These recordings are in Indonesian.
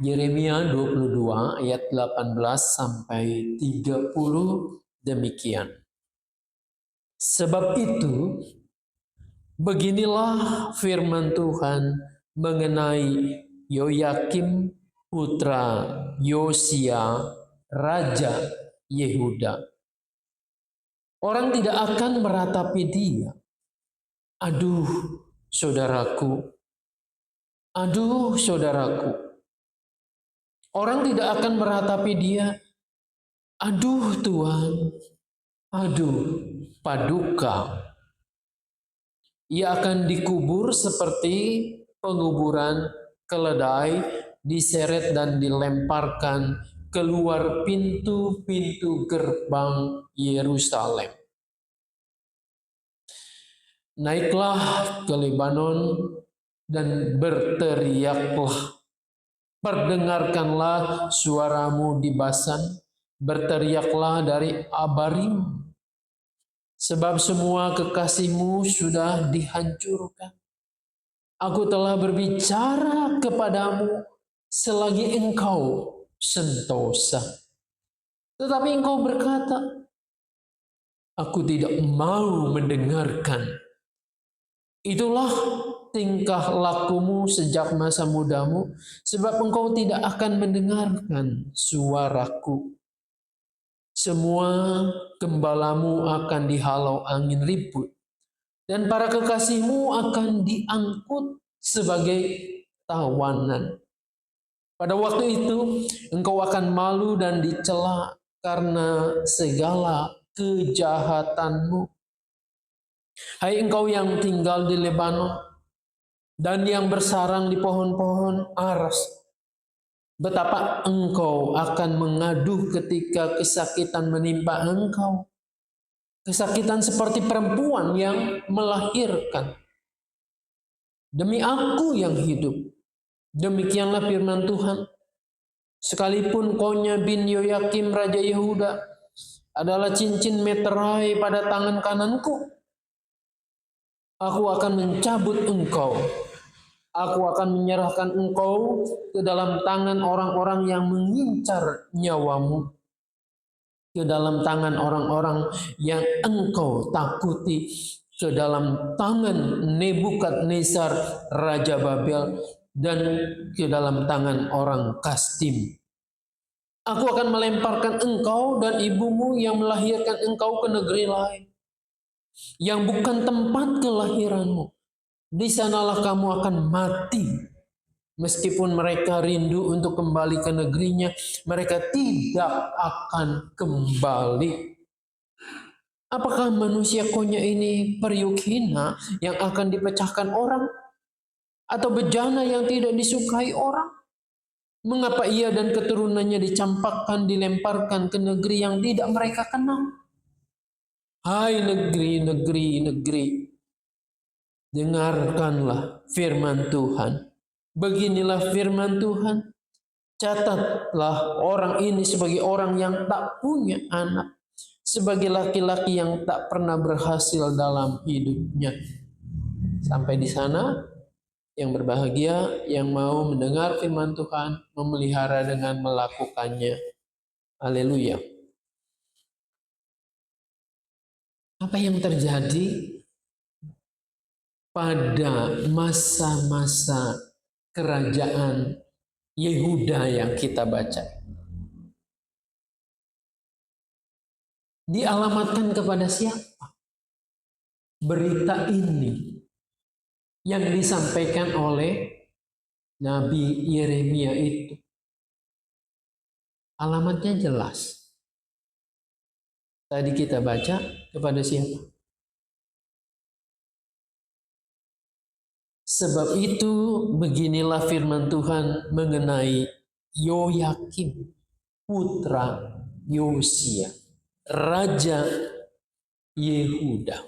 Yeremia 22 ayat 18 sampai 30 demikian. Sebab itu, beginilah firman Tuhan mengenai Yoyakim putra Yosia, raja Yehuda. Orang tidak akan meratapi dia. Aduh, saudaraku. Aduh, saudaraku. Orang tidak akan meratapi dia. Aduh, Tuhan. Aduh, paduka. Ia akan dikubur seperti penguburan keledai, diseret dan dilemparkan keluar pintu-pintu gerbang Yerusalem. Naiklah ke Lebanon dan berteriaklah. Perdengarkanlah suaramu di Basan, berteriaklah dari Abarim. Sebab semua kekasihmu sudah dihancurkan. Aku telah berbicara kepadamu selagi engkau sentosa. Tetapi engkau berkata, aku tidak mau mendengarkan. Itulah tingkah lakumu sejak masa mudamu, sebab engkau tidak akan mendengarkan suaraku. Semua gembalamu akan dihalau angin ribut, dan para kekasihmu akan diangkut sebagai tawanan. Pada waktu itu, engkau akan malu dan dicela karena segala kejahatanmu. Hai engkau yang tinggal di Lebanon dan yang bersarang di pohon-pohon aras, betapa engkau akan mengadu ketika kesakitan menimpa engkau. Kesakitan seperti perempuan yang melahirkan. Demi aku yang hidup, demikianlah firman Tuhan. Sekalipun Konya bin Yoyakim Raja Yehuda adalah cincin meterai pada tangan kananku, aku akan mencabut engkau. Aku akan menyerahkan engkau ke dalam tangan orang-orang yang mengincar nyawamu, ke dalam tangan orang-orang yang engkau takuti, ke dalam tangan Nebukadnezar Raja Babel, dan ke dalam tangan orang Kastim. Aku akan melemparkan engkau dan ibumu yang melahirkan engkau ke negeri lain, yang bukan tempat kelahiranmu. Di sanalah kamu akan mati. Meskipun mereka rindu untuk kembali ke negerinya, mereka tidak akan kembali. Apakah manusia Konya ini periuk hina yang akan dipecahkan orang? Atau bejana yang tidak disukai orang? Mengapa ia dan keturunannya dicampakkan, dilemparkan ke negeri yang tidak mereka kenal? Hai negeri-negeri, dengarkanlah firman Tuhan. Beginilah firman Tuhan. Catatlah orang ini sebagai orang yang tak punya anak, sebagai laki-laki yang tak pernah berhasil dalam hidupnya. Sampai di sana, yang berbahagia yang mau mendengar firman Tuhan, memelihara dengan melakukannya. Haleluya. Apa yang terjadi pada masa-masa kerajaan Yehuda yang kita baca? Dialamatkan kepada siapa berita ini yang disampaikan oleh Nabi Yeremia itu? Alamatnya jelas. Tadi kita baca kepada siapa? Sebab itu beginilah firman Tuhan mengenai Yoyakim putra Yosia, raja Yehuda.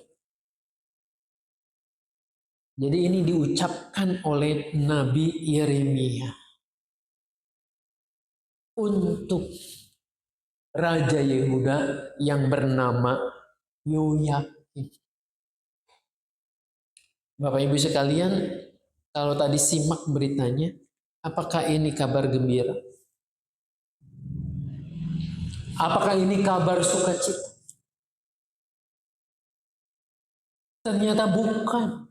Jadi ini diucapkan oleh Nabi Yeremia untuk raja Yehuda yang bernama Yoyakim. Bapak Ibu sekalian, kalau tadi simak beritanya, Apakah ini kabar gembira? Apakah ini kabar sukacita? Ternyata bukan.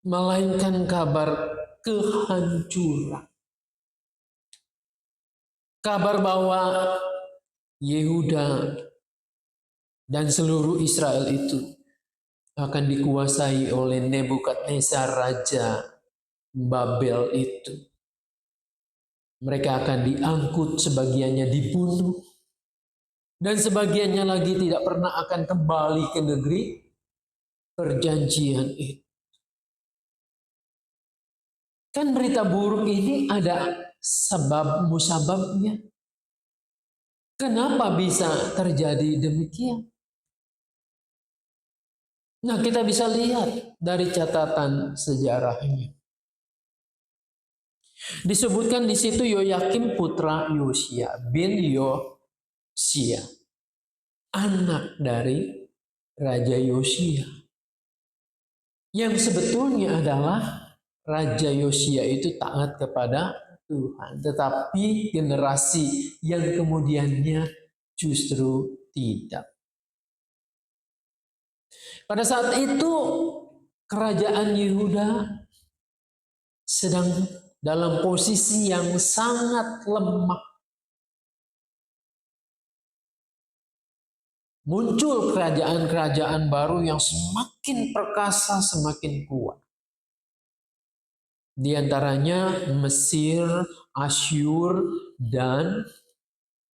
Melainkan kabar kehancuran. Kabar bahwa Yehuda dan seluruh Israel itu akan dikuasai oleh Nebukadnezar, raja Babel itu. Mereka akan diangkut, sebagiannya dibunuh, dan sebagiannya lagi tidak pernah akan kembali ke negeri perjanjian itu. Kan berita buruk ini ada sebab musababnya. Kenapa bisa terjadi demikian? Nah, kita bisa lihat dari catatan sejarahnya. Disebutkan di situ Yoyakim putra Yosia bin Yosia, anak dari Raja Yosia. Yang sebetulnya adalah Raja Yosia itu taat kepada Tuhan, tetapi generasi yang kemudiannya justru tidak. Pada saat itu kerajaan Yehuda sedang dalam posisi yang sangat lemah. Muncul kerajaan-kerajaan baru yang semakin perkasa, semakin kuat. Di antaranya Mesir, Asyur, dan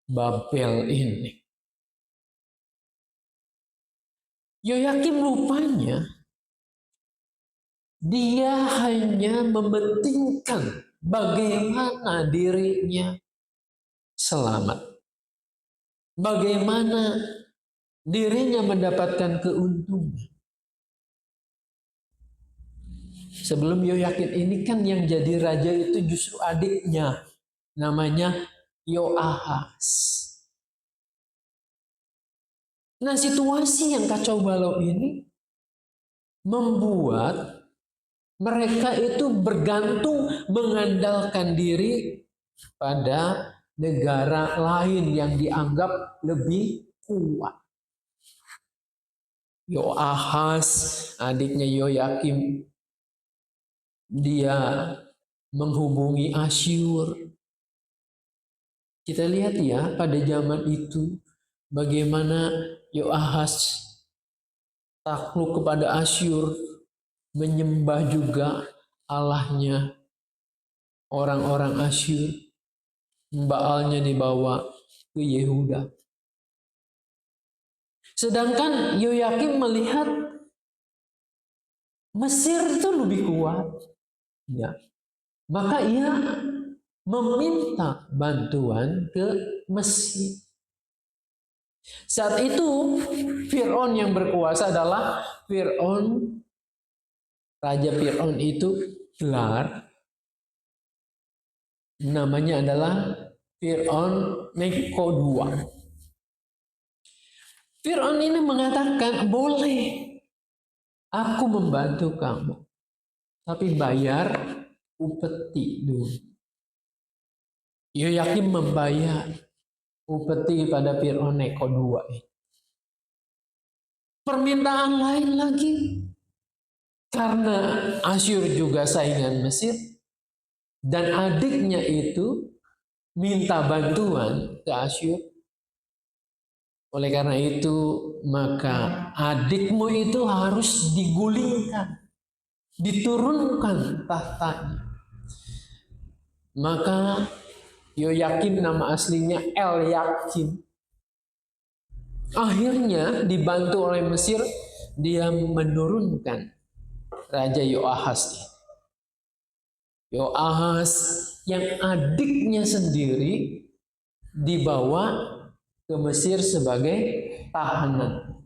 Babel ini. Yoyakim rupanya dia hanya mementingkan bagaimana dirinya selamat. Bagaimana dirinya mendapatkan keuntungan. Sebelum Yoyakim ini kan yang jadi raja itu justru adiknya. Namanya Yoahas. Nah, situasi yang kacau balau ini membuat mereka itu bergantung mengandalkan diri pada negara lain yang dianggap lebih kuat. Yoahas, adiknya Yoyakim, dia menghubungi Asyur. Kita lihat ya pada zaman itu bagaimana Yoahas takluk kepada Asyur, menyembah juga Allahnya orang-orang Asyur. Baalnya dibawa ke Yehuda. Sedangkan Yoyakim melihat Mesir itu lebih kuat. Ya. Maka ia meminta bantuan ke Mesir. Saat itu Fir'aun yang berkuasa adalah Fir'aun, Raja Fir'aun itu gelar namanya adalah Fir'aun Neko II. Fir'aun ini mengatakan, boleh aku membantu kamu, tapi bayar upeti dulu. Yoyakim membayar upeti pada Fir'aun Neko II. Permintaan lain lagi, karena Asyur juga saingan Mesir, dan adiknya itu minta bantuan ke Asyur. Oleh karena itu, maka adikmu itu harus digulingkan, diturunkan tahtanya. Maka Yoyakim, nama aslinya Elyakim, akhirnya dibantu oleh Mesir, dia menurunkan Raja Yoahas. Yoahas yang adiknya sendiri dibawa ke Mesir sebagai tahanan.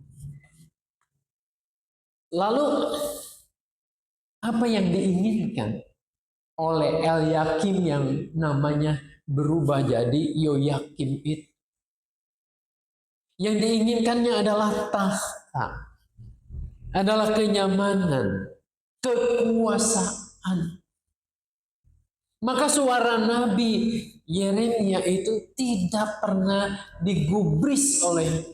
Lalu apa yang diinginkan oleh Elyakim yang namanya berubah jadi Yoyakim itu? Yang diinginkannya adalah tahta, adalah kenyamanan, kekuasaan. Maka suara Nabi Yeremia itu tidak pernah digubris oleh.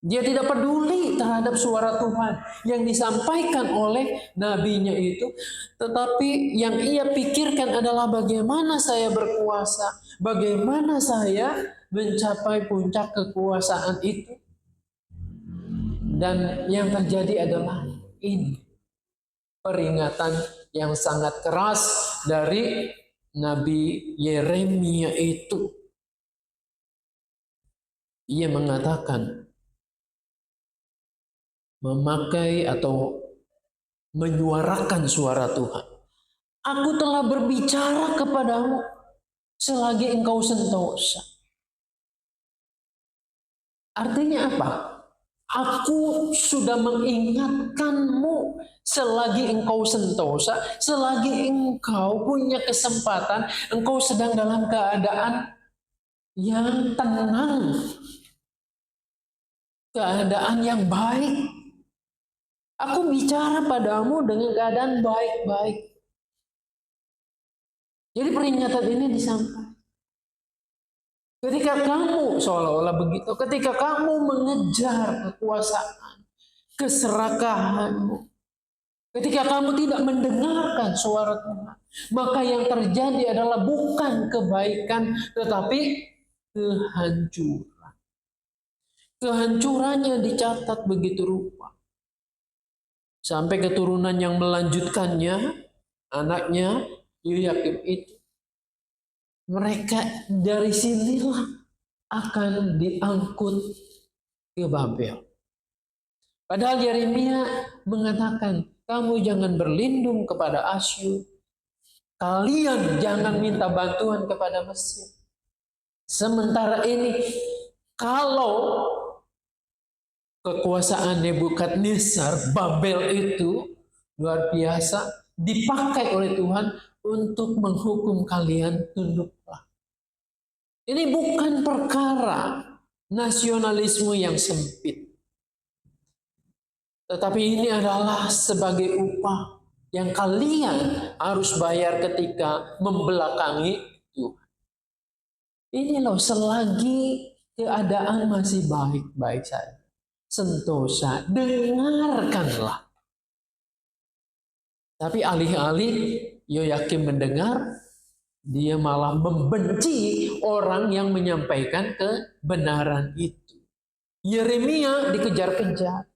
Dia tidak peduli terhadap suara Tuhan yang disampaikan oleh nabinya itu. Tetapi yang ia pikirkan adalah bagaimana saya berkuasa. Bagaimana saya mencapai puncak kekuasaan itu. Dan yang terjadi adalah ini. Peringatan yang sangat keras dari Nabi Yeremia itu. Ia mengatakan, memakai atau menyuarakan suara Tuhan. Aku telah berbicara kepadamu selagi engkau sentosa. Artinya apa? Aku sudah mengingatkanmu selagi engkau sentosa, selagi engkau punya kesempatan, engkau sedang dalam keadaan yang tenang, keadaan yang baik. Aku bicara padamu dengan keadaan baik-baik. Jadi peringatan ini disampaikan. Ketika kamu seolah-olah begitu, ketika kamu mengejar kekuasaan, keserakahanmu, ketika kamu tidak mendengarkan suara Tuhan, maka yang terjadi adalah bukan kebaikan, tetapi kehancuran. Kehancurannya dicatat begitu rupa. Sampai keturunan yang melanjutkannya, anaknya Yoyakim itu, mereka dari sinilah akan diangkut ke Babel. Padahal Yeremia mengatakan, kamu jangan berlindung kepada Asyur, kalian jangan minta bantuan kepada Mesir. Sementara ini, kalau kekuasaan Nebukadnezar, Babel itu luar biasa, dipakai oleh Tuhan untuk menghukum kalian, tunduklah. Ini bukan perkara nasionalisme yang sempit. Tetapi ini adalah sebagai upah yang kalian harus bayar ketika membelakangi Tuhan. Ini loh, selagi keadaan masih baik-baik saja, sentosa, dengarkanlah. Tapi alih-alih Yoyakim mendengar, dia malah membenci orang yang menyampaikan kebenaran itu. Yeremia dikejar-kejar.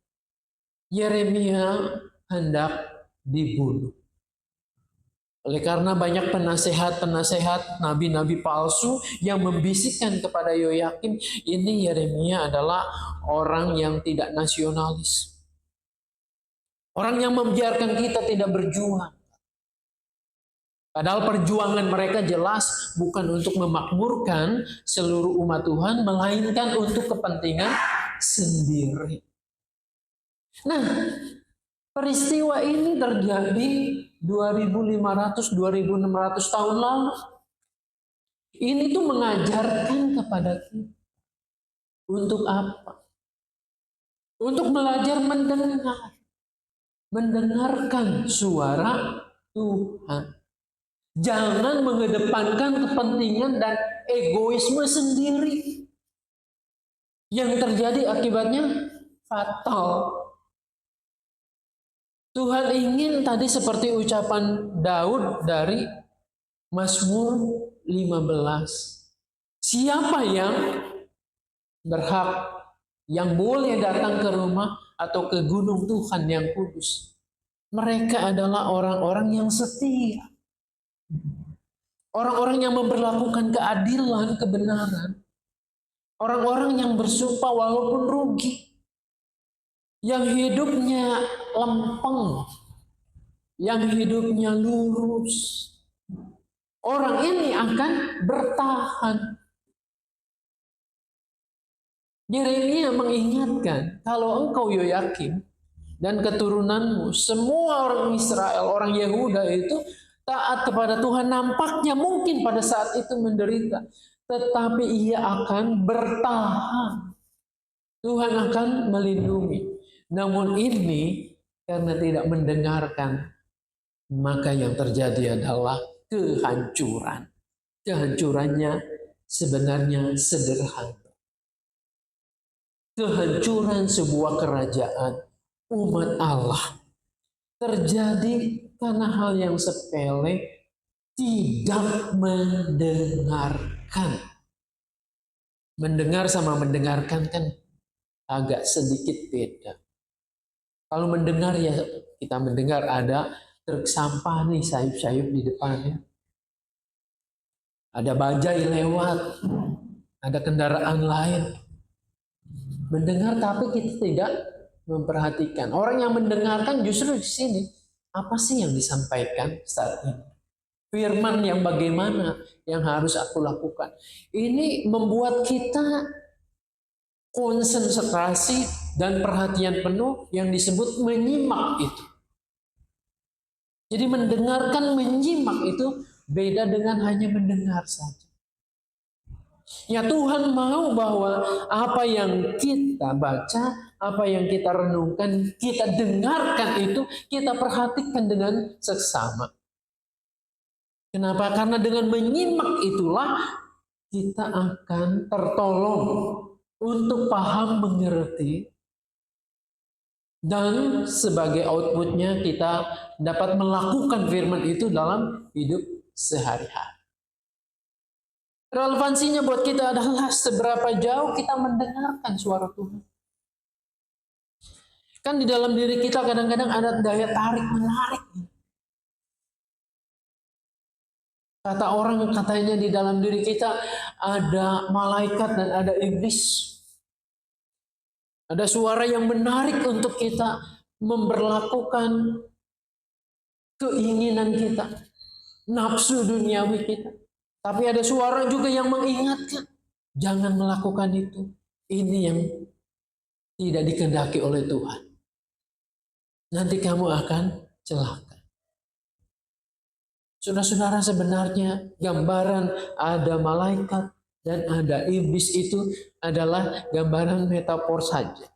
Yeremia hendak dibunuh. Oleh karena banyak penasehat-penasehat, nabi-nabi palsu yang membisikkan kepada Yoyakim, ini Yeremia adalah orang yang tidak nasionalis. Orang yang membiarkan kita tidak berjuang. Padahal perjuangan mereka jelas bukan untuk memakmurkan seluruh umat Tuhan, melainkan untuk kepentingan sendiri. Nah, peristiwa ini terjadi 2500-2600 tahun lalu. Ini tuh mengajarkan kepada kita. Untuk apa? Untuk belajar mendengar. Mendengarkan suara Tuhan. Jangan mengedepankan kepentingan dan egoisme sendiri. Yang terjadi akibatnya fatal. Tuhan ingin tadi seperti ucapan Daud dari Mazmur 15. Siapa yang berhak, yang boleh datang ke rumah atau ke gunung Tuhan yang kudus? Mereka adalah orang-orang yang setia. Orang-orang yang memperlakukan keadilan, kebenaran. Orang-orang yang bersumpah walaupun rugi. Yang hidupnya lempeng. Yang hidupnya lurus. Orang ini akan bertahan. Yeremia mengingatkan, kalau engkau Yoyakim dan keturunanmu, semua orang Israel, orang Yehuda itu taat kepada Tuhan, nampaknya mungkin pada saat itu menderita, tetapi ia akan bertahan. Tuhan akan melindungi. Namun ini karena tidak mendengarkan maka yang terjadi adalah kehancuran. Kehancurannya sebenarnya sederhana. Kehancuran sebuah kerajaan umat Allah terjadi karena hal yang sepele, tidak mendengarkan. Mendengar sama mendengarkan kan agak sedikit beda. Kalau mendengar ya kita mendengar ada truk sampah nih sayup-sayup di depannya. Ada bajai lewat, ada kendaraan lain. Mendengar tapi kita tidak memperhatikan. Orang yang mendengarkan justru di sini. Apa sih yang disampaikan saat ini? Firman yang bagaimana yang harus aku lakukan? Ini membuat kita konsentrasi dan perhatian penuh yang disebut menyimak itu. Jadi mendengarkan, menyimak itu beda dengan hanya mendengar saja. Ya Tuhan mau bahwa apa yang kita baca, apa yang kita renungkan, kita dengarkan itu, kita perhatikan dengan seksama. Kenapa? Karena dengan menyimak itulah kita akan tertolong untuk paham mengerti, dan sebagai outputnya kita dapat melakukan firman itu dalam hidup sehari-hari. Relevansinya buat kita adalah seberapa jauh kita mendengarkan suara Tuhan. Kan di dalam diri kita kadang-kadang ada daya tarik menarik. Kata orang katanya di dalam diri kita ada malaikat dan ada iblis. Ada suara yang menarik untuk kita memberlakukan keinginan kita, nafsu duniawi kita. Tapi ada suara juga yang mengingatkan, jangan melakukan itu. Ini yang tidak dikehendaki oleh Tuhan. Nanti kamu akan celaka. Saudara-saudara, sebenarnya gambaran ada malaikat dan ada iblis itu adalah gambaran metafor saja.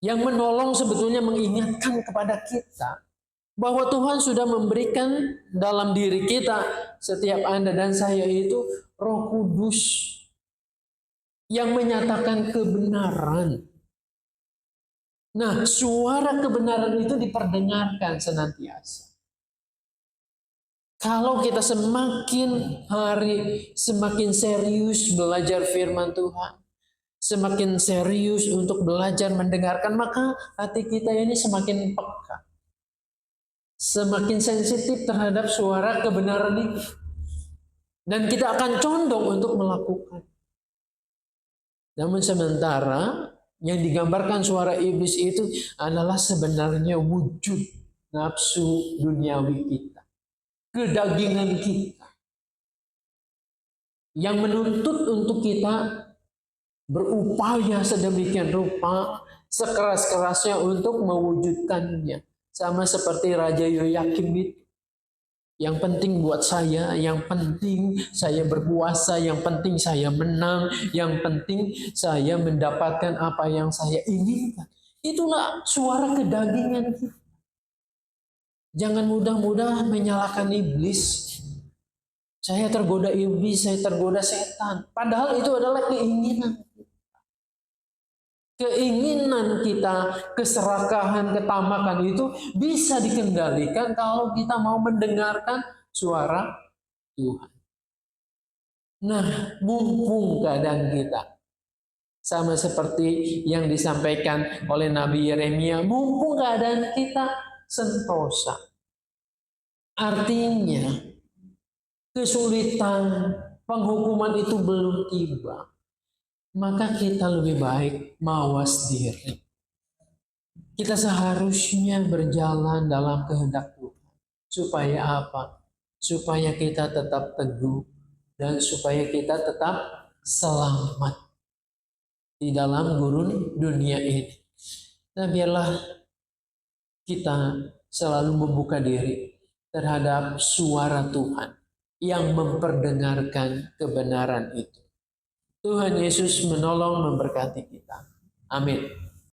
Yang menolong sebetulnya mengingatkan kepada kita bahwa Tuhan sudah memberikan dalam diri kita, setiap Anda dan saya itu Roh Kudus yang menyatakan kebenaran. Nah, suara kebenaran itu diperdengarkan senantiasa. Kalau kita semakin hari semakin serius belajar firman Tuhan, semakin serius untuk belajar mendengarkan, maka hati kita ini semakin peka. Semakin sensitif terhadap suara kebenaran itu. Dan kita akan condong untuk melakukan. Namun sementara yang digambarkan suara iblis itu adalah sebenarnya wujud nafsu duniawi kita. Kedagingan kita. Yang menuntut untuk kita berupaya sedemikian rupa, sekeras-kerasnya untuk mewujudkannya. Sama seperti Raja Yoyakim itu. Yang penting buat saya, yang penting saya berpuasa, yang penting saya menang, yang penting saya mendapatkan apa yang saya inginkan. Itulah suara kedagingan kita. Jangan mudah-mudah menyalahkan iblis. Saya tergoda iblis, saya tergoda setan. Padahal itu adalah keinginan. Keinginan kita, keserakahan, ketamakan itu bisa dikendalikan kalau kita mau mendengarkan suara Tuhan. Nah, mumpung keadaan kita sama seperti yang disampaikan oleh Nabi Yeremia, mumpung keadaan kita sentosa. Artinya, kesulitan penghukuman itu belum tiba. Maka kita lebih baik mawas diri. Kita seharusnya berjalan dalam kehendak Tuhan. Supaya apa? Supaya kita tetap teguh dan supaya kita tetap selamat di dalam gurun dunia ini. Nah, biarlah kita selalu membuka diri terhadap suara Tuhan yang memperdengarkan kebenaran itu. Tuhan Yesus menolong memberkati kita. Amin.